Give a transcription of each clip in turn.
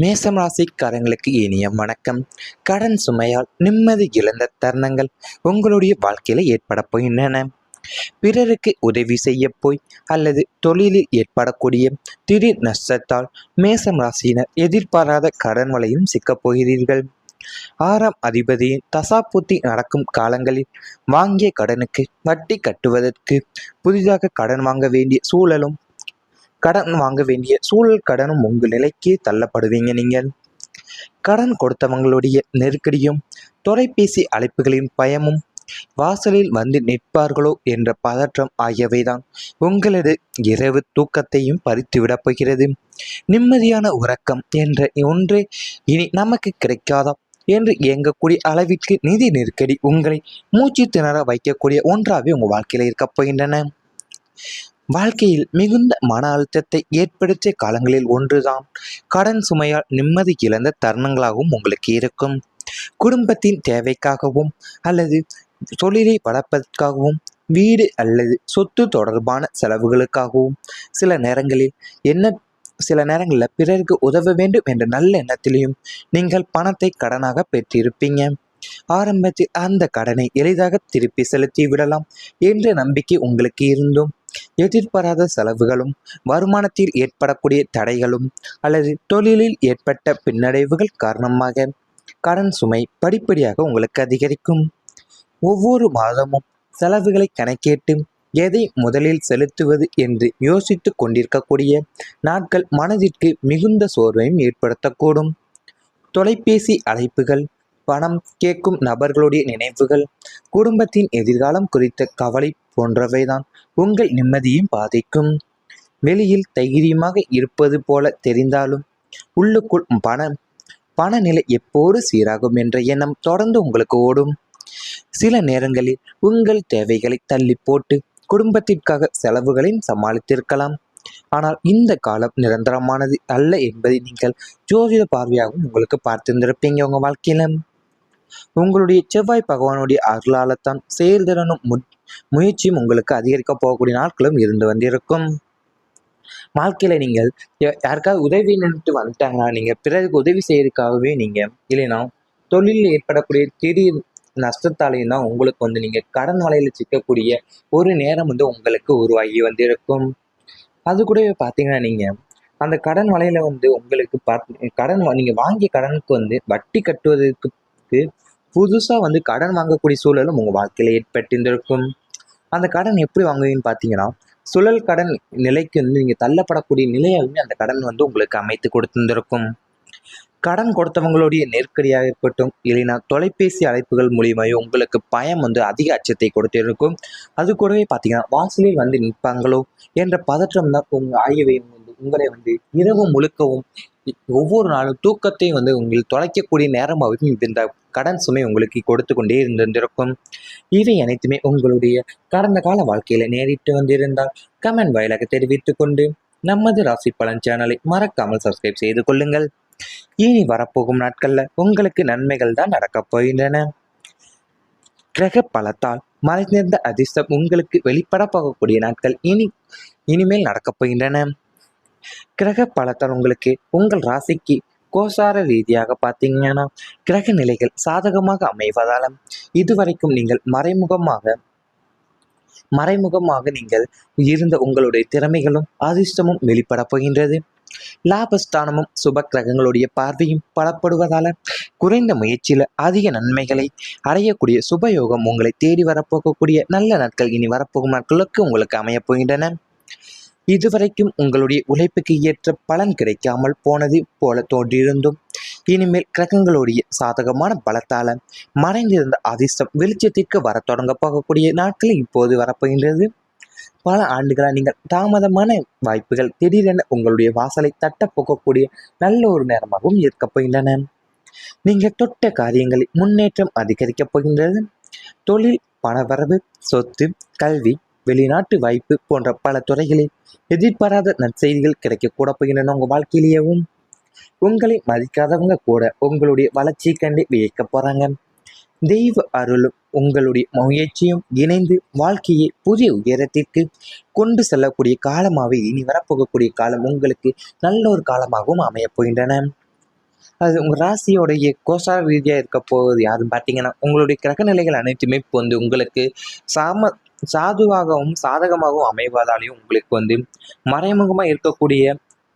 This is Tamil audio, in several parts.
மேசம் ராசிக்காரங்களுக்கு இனிய வணக்கம். கடன் சுமையால் நிம்மதி இழந்த தருணங்கள் உங்களுடைய வாழ்க்கையில ஏற்பட போகின்றன. பிறருக்கு உதவி செய்ய போய் அல்லது தொழிலில் ஏற்படக்கூடிய திடீர் நஷ்டத்தால் மேசம் ராசியினர் எதிர்பாராத கடன் வலையும் சிக்கப் போகிறீர்கள். 6ஆம் அதிபதியின் தசாபுத்தி நடக்கும் காலங்களில் வாங்கிய கடனுக்கு வட்டி கட்டுவதற்கு புதிதாக கடன் வாங்க வேண்டிய சூழல் கடனும் உங்கள் நிலைக்கு தள்ளப்படுவீங்க. நீங்கள் கடன் கொடுத்தவங்களுடைய நெருக்கடியும் தொலைபேசி அழைப்புகளின் பயமும் வாசலில் வந்து நிற்பார்களோ என்ற பதற்றம் ஆகியவைதான் உங்களது இரவு தூக்கத்தையும் பறித்துவிடப் போகிறது. நிம்மதியான உறக்கம் என்ற ஒன்றே இனி நமக்கு கிடைக்காதா என்று இயங்கக்கூடிய அளவிற்கு நிதி நெருக்கடி உங்களை மூச்சு திணற வைக்கக்கூடிய ஒன்றாகவே உங்கள் வாழ்க்கையில் இருக்கப் போகின்றன. வாழ்க்கையில் மிகுந்த மன அழுத்தத்தை ஏற்படுத்திய காலங்களில் ஒன்றுதான் கடன் சுமையால் நிம்மதி இழந்த தருணங்களாகவும் உங்களுக்கு இருக்கும். குடும்பத்தின் தேவைக்காகவும் அல்லது தொழிலை வளர்ப்பதற்காகவும் வீடு அல்லது சொத்து தொடர்பான செலவுகளுக்காகவும் சில நேரங்களில் பிறருக்கு உதவ வேண்டும் என்ற நல்ல எண்ணத்திலையும் நீங்கள் பணத்தை கடனாக பெற்றிருப்பீங்க. ஆரம்பத்தில் அந்த கடனை எளிதாக திருப்பி செலுத்தி விடலாம் என்ற நம்பிக்கை உங்களுக்கு இருந்தும் எதிர்பாராத செலவுகளும் வருமானத்தில் ஏற்படக்கூடிய தடைகளும் அல்லது தொழிலில் ஏற்பட்ட பின்னடைவுகள் காரணமாக கடன் சுமை படிப்படியாக உங்களுக்கு அதிகரிக்கும். ஒவ்வொரு மாதமும் செலவுகளை கணக்கிட்டு எதை முதலில் செலுத்துவது என்று யோசித்து கொண்டிருக்கக்கூடிய நாட்கள் மனதிற்கு மிகுந்த சோர்வையும் ஏற்படுத்தக்கூடும். தொலைபேசி அழைப்புகள், பணம் கேட்கும் நபர்களுடைய நினைவுகள், குடும்பத்தின் எதிர்காலம் குறித்த கவலை போன்றவைதான் உங்கள் நிம்மதியும் பாதிக்கும். வெளியில் தைரியமாக இருப்பது போல தெரிந்தாலும் உள்ளுக்குள் பணநிலை எப்போது சீராகும் என்ற எண்ணம் தொடர்ந்து உங்களுக்கு ஓடும். சில நேரங்களில் உங்கள் தேவைகளை தள்ளி போட்டு குடும்பத்திற்காக செலவுகளையும் சமாளித்திருக்கலாம். ஆனால் இந்த காலம் நிரந்தரமானது அல்ல என்பதை நீங்கள் ஜோதிட பார்வையாகவும் உங்களுக்கு பார்த்திருந்திருப்பீங்க. உங்கள் வாழ்க்கையில உங்களுடைய செவ்வாய் பகவானுடைய அருளால்தான் செயல்திறனும் முயற்சியும் உங்களுக்கு அதிகரிக்க போகக்கூடிய நாட்களும் இருந்து வந்திருக்கும். வாழ்க்கையில நீங்கள் யாருக்காவது உதவி நின்று வந்துட்டாங்கன்னா நீங்கள் பிறருக்கு உதவி செய்யறதுக்காகவே இல்லைன்னா தொழிலில் ஏற்படக்கூடிய திடீர் நஷ்டத்தாலையும் தான் உங்களுக்கு நீங்கள் கடன் வலையில சிக்கக்கூடிய ஒரு நேரம் உங்களுக்கு உருவாகி வந்திருக்கும். அது கூடவே பார்த்தீங்கன்னா அந்த கடன் வலையில உங்களுக்கு நீங்கள் வாங்கிய கடனுக்கு வட்டி கட்டுவதற்கு புதுசாக கடன் வாங்கக்கூடிய சூழலும் உங்கள் வாழ்க்கையில் ஏற்பட்டிருந்திருக்கும். அந்த கடன் எப்படி வாங்குவீங்கன்னு பார்த்தீங்கன்னா சுழல் கடன் நிலைக்கு நீங்கள் தள்ளப்படக்கூடிய நிலையாலுமே அந்த கடன் உங்களுக்கு அமைத்து கொடுத்திருந்திருக்கும். கடன் கொடுத்தவங்களுடைய நெருக்கடியாக இருக்கட்டும், இல்லைன்னா தொலைபேசி அழைப்புகள் மூலியமாகவே உங்களுக்கு பயம் அதிக அச்சத்தை கொடுத்திருக்கும். அது கூடவே பார்த்தீங்கன்னா வாசலில் நிற்பாங்களோ என்ற பதற்றம் தான் ஆகியவை உங்களை இரவு முழுக்கவும் ஒவ்வொரு நாளும் தூக்கத்தையும் உங்கள் தொலைக்கக்கூடிய நேரமாகவும் இந்த கடன் சுமை உங்களுக்கு கொடுத்து கொண்டே இருந்திருக்கும். இவை அனைத்துமே உங்களுடைய கடந்த கால வாழ்க்கையில நேரிட்டு வந்திருந்தால் கமெண்ட் வாயிலாக தெரிவித்துக் கொண்டு நமது ராசி பலன் சேனலை மறக்காமல் சப்ஸ்கிரைப் செய்து கொள்ளுங்கள். இனி வரப்போகும் நாட்கள்ல உங்களுக்கு நன்மைகள் தான் நடக்கப் போகின்றன. கிரக பலத்தால் மறைந்திருந்த அதிர்ஷ்டம் உங்களுக்கு வெளிப்பட போகக்கூடிய நாட்கள் இனிமேல் நடக்கப் போகின்றன. கிரக பலத்தால் உங்களுக்கு உங்கள் ராசிக்கு கோசார ரீதியாக பார்த்தீங்கன்னா கிரக நிலைகள் சாதகமாக அமைவதால் இதுவரைக்கும் நீங்கள் மறைமுகமாக நீங்கள் இருந்த உங்களுடைய திறமைகளும் அதிர்ஷ்டமும் வெளிப்பட போகின்றது. லாபஸ்தானமும் சுப கிரகங்களுடைய பார்வையும் பலப்படுவதால குறைந்த முயற்சியில் அதிக நன்மைகளை அடையக்கூடிய சுபயோகம் உங்களை தேடி வரப்போகக்கூடிய நல்ல நாட்கள் இனி வரப்போகும் நாட்களுக்கு உங்களுக்கு அமையப் போகின்றன. இதுவரைக்கும் உங்களுடைய உழைப்புக்கு ஏற்ற பலன் கிடைக்காமல் போனது போல தோன்றியிருந்தும் இனிமேல் கிரகங்களுடைய சாதகமான பலத்தால மறைந்திருந்த அதிர்ஷ்டம் வெளிச்சத்திற்கு வர தொடங்க போகக்கூடிய நாட்கள் இப்போது வரப்போகின்றது. பல ஆண்டுகளாக நீங்கள் தாமதமான வாய்ப்புகள் திடீரென உங்களுடைய வாசலை தட்ட போகக்கூடிய நல்ல ஒரு நேரமாகவும் இருக்கப் போகின்றன. நீங்கள் தொட்ட காரியங்களில் முன்னேற்றம் அதிகரிக்கப் போகின்றது. தொழில், பணவரவு, சொத்து, கல்வி, வெளிநாட்டு வாய்ப்பு போன்ற பல துறைகளில் எதிர்பாராத நற்செய்திகள் கிடைக்கக்கூட போகின்றன. உங்கள் வாழ்க்கையிலேயும் உங்களை மதிக்காதவங்க கூட உங்களுடைய வளர்ச்சியை கண்டு வியக்க போறாங்க. தெய்வ அருளும் உங்களுடைய முயற்சியும் இணைந்து வாழ்க்கையை புதிய உயரத்திற்கு கொண்டு செல்லக்கூடிய காலமாகவே இனி வரப்போகக்கூடிய காலம் உங்களுக்கு நல்ல ஒரு காலமாகவும் அமையப் போகின்றன. அது உங்கள் ராசியோடைய கோசார ரீதியாக இருக்க போகுது யாருன்னு பார்த்தீங்கன்னா, உங்களுடைய கிரக நிலைகள் அனைத்துமே இப்போ வந்து உங்களுக்கு சாம சாதுவாகவும் சாதகமாகவும் அமைவதாலேயும் உங்களுக்கு வந்து மறைமுகமாக இருக்கக்கூடிய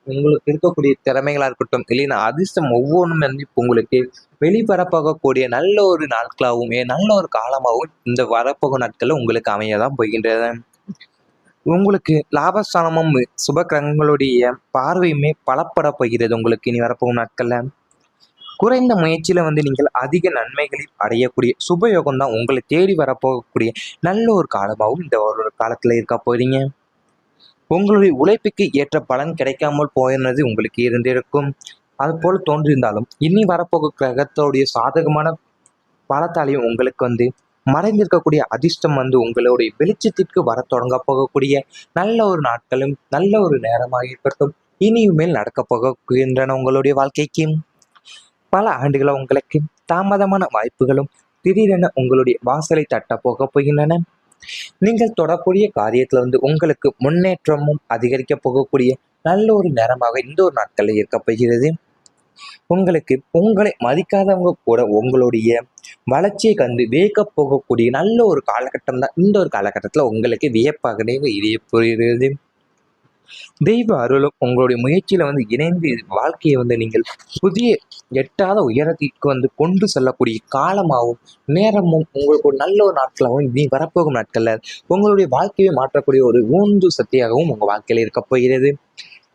உங்களுக்கு இருக்கக்கூடிய திறமைகளா இருக்கட்டும், இல்லைன்னா அதிர்ஷ்டம் ஒவ்வொன்னும் வந்து இப்போ உங்களுக்கு வெளிவரப்போகக்கூடிய நல்ல ஒரு நாட்களாகவும், நல்ல ஒரு காலமாகவும் இந்த வரப்போகும் நாட்கள்ல உங்களுக்கு அமைய தான் போகின்றது. உங்களுக்கு லாபஸ்தானமும் சுப கிரகங்களுடைய பார்வையுமே பலப்பட போகிறது உங்களுக்கு இனி வரப்போகும் நாட்கள்ல. குறைந்த முயற்சியில வந்து நீங்கள் அதிக நன்மைகளை அடையக்கூடிய சுபயோகம் தான் உங்களை தேடி வரப்போகக்கூடிய நல்ல ஒரு காலமாகவும் இந்த ஒரு காலத்துல இருக்க போறீங்க. உங்களுடைய உழைப்புக்கு ஏற்ற பலன் கிடைக்காமல் போயினது உங்களுக்கு இருந்திருக்கும். அதுபோல் தோன்றியிருந்தாலும் இனி வரப்போகும் கிரகத்தோடைய சாதகமான பலத்தாலையும் உங்களுக்கு வந்து மறைந்திருக்கக்கூடிய அதிர்ஷ்டம் வந்து உங்களுடைய வெளிச்சத்திற்கு வர தொடங்க போகக்கூடிய நல்ல ஒரு நாட்களும் நல்ல ஒரு நேரமாக இருக்கட்டும் இனியுமேல் நடக்கப் போகின்றன உங்களுடைய வாழ்க்கைக்கு. பல ஆண்டுகளா உங்களுக்கு தாமதமான வாய்ப்புகளும் திடீரென உங்களுடைய வாசலை தட்ட போக போகின்றன. நீங்கள் தொடக்கூடிய காரியத்துல வந்து உங்களுக்கு முன்னேற்றமும் அதிகரிக்க போகக்கூடிய நல்ல ஒரு நேரமாக இந்த ஒரு நாட்களில் இருக்க போகிறது. உங்களுக்கு உங்களை மதிக்காதவங்க கூட உங்களுடைய வளர்ச்சியை கண்டு வியக்கப் போகக்கூடிய நல்ல ஒரு காலகட்டம் தான் இந்த ஒரு காலகட்டத்தில் உங்களுக்கு வியப்பாகவே இடைய போகிறது. தெய்வ அருளும் உங்களுடைய முயற்சியில வந்து இணைந்து வாழ்க்கையை வந்து நீங்கள் புதிய எட்டாத உயரத்திற்கு வந்து கொண்டு செல்லக்கூடிய காலமாகவும் நேரமும் உங்களுக்கு ஒரு நல்ல ஒரு நாட்களாகவும் இனி வரப்போகும் நாட்கள்ல உங்களுடைய வாழ்க்கையை மாற்றக்கூடிய ஒரு ஊந்து சக்தியாகவும் உங்க வாழ்க்கையில இருக்க போகிறது.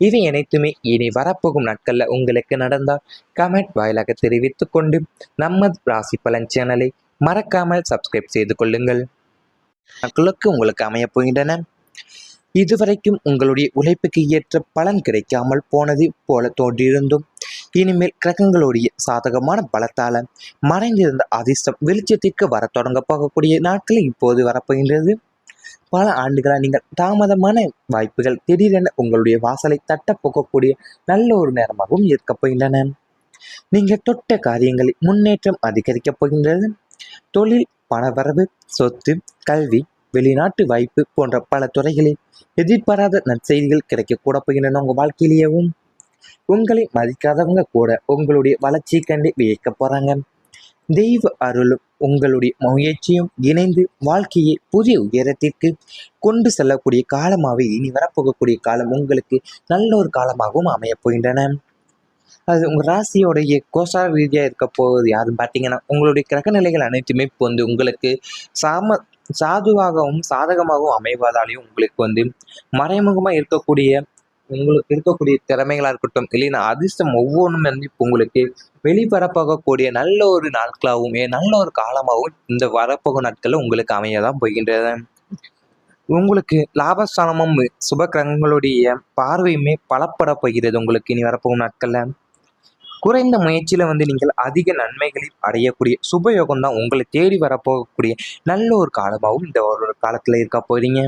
இவை அனைத்துமே இனி வரப்போகும் நாட்கள்ல உங்களுக்கு நடந்தால் கமெண்ட் வாயிலாக தெரிவித்துக் கொண்டு நம்ம ராசி பலன் சேனலை மறக்காமல் சப்ஸ்கிரைப் செய்து கொள்ளுங்கள். நாட்களுக்கு உங்களுக்கு அமையப் போகின்றன. இதுவரைக்கும் உங்களுடைய உழைப்புக்கு ஏற்ற பலன் கிடைக்காமல் போனது போல தோன்றியிருந்தும் இனிமேல் கிரகங்களுடைய சாதகமான பலத்தால மறைந்திருந்த அதிர்ஷ்டம் வெளிச்சத்திற்கு வர தொடங்க போகக்கூடிய நாட்கள் இப்போது வரப்போகின்றது. பல ஆண்டுகளாக நீங்கள் தாமதமான வாய்ப்புகள் திடீரென உங்களுடைய வாசலை தட்ட போகக்கூடிய நல்ல ஒரு நேரமாகவும் இருக்கப் போகின்றன. நீங்கள் தொட்ட காரியங்களில் முன்னேற்றம் அதிகரிக்கப் போகின்றது. தொழில், பணவரவு, சொத்து, கல்வி, வெளிநாட்டு வாய்ப்பு போன்ற பல துறைகளில் எதிர்பாராத நற்செய்திகள் கிடைக்க கூட போகின்றன உங்க வாழ்க்கையிலேயும். உங்களை மதிக்காதவங்க கூட உங்களுடைய வளர்ச்சியை கண்டு வியக்க போறாங்க. தெய்வ அருளும் உங்களுடைய முயற்சியும் இணைந்து வாழ்க்கையை புதிய உயரத்திற்கு கொண்டு செல்லக்கூடிய காலமாகவே இனி வரப்போகக்கூடிய காலம் உங்களுக்கு நல்ல ஒரு காலமாகவும் அமையப் போகின்றன. அது உங்கள் ராசியோடைய கோசார ரீதியாக இருக்க போகுது யாருன்னு பார்த்தீங்கன்னா, உங்களுடைய கிரக நிலைகள் அனைத்துமே இப்போ வந்து உங்களுக்கு சாதுவாகவும் சாதகமாகவும் அமைவதாலேயும் உங்களுக்கு வந்து மறைமுகமாக இருக்கக்கூடிய உங்களுக்கு இருக்கக்கூடிய திறமைகளாக இருக்கட்டும், இல்லைன்னா அதிர்ஷ்டம் ஒவ்வொன்றும் வந்து இப்போ உங்களுக்கு வெளிப்பரப்பாகக்கூடிய நல்ல ஒரு நாட்களாகவும் நல்ல ஒரு காலமாகவும் இந்த வரப்போகும் நாட்களில் உங்களுக்கு அமைய தான் போகின்றது. உங்களுக்கு லாபஸ்தானமும் சுப கிரகங்களுடைய பார்வையுமே பலப்பட போகிறது உங்களுக்கு இனி வரப்போகும் நாட்கள்ல. குறைந்த முயற்சியில வந்து நீங்கள் அதிக நன்மைகளை அடையக்கூடிய சுபயோகம் தான் உங்களை தேடி வரப்போகக்கூடிய நல்ல ஒரு காலமாகவும் இந்த ஒரு காலத்துல இருக்க போறீங்க.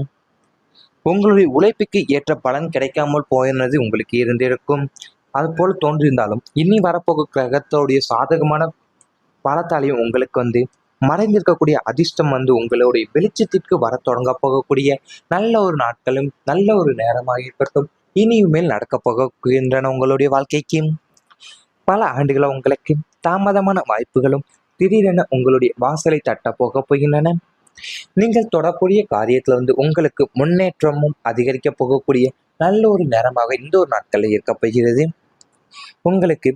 உங்களுடைய உழைப்புக்கு ஏற்ற பலன் கிடைக்காமல் போயினது உங்களுக்கு இருந்திருக்கும். அது போல தோன்றியிருந்தாலும் இனி வரப்போக கிரகத்தோடைய சாதகமான பலத்தாலையும் உங்களுக்கு வந்து மறைந்திருக்கக்கூடிய அதிர்ஷ்டம் வந்து உங்களுடைய வெளிச்சத்திற்கு வர தொடங்க போகக்கூடிய நல்ல ஒரு நாட்களும் நல்ல ஒரு நேரமாக இருக்கட்டும் இனியுமேல் நடக்கப் போகின்றன உங்களுடைய வாழ்க்கைக்கு. பல ஆண்டுகளா உங்களுக்கு தாமதமான வாய்ப்புகளும் திடீரென உங்களுடைய வாசலை தட்ட போக போகின்றன. நீங்கள் தொடக்கூடிய காரியத்துல வந்து உங்களுக்கு முன்னேற்றமும் அதிகரிக்க போகக்கூடிய நல்ல ஒரு நேரமாக இந்த ஒரு நாட்களில் இருக்க போகிறது. உங்களுக்கு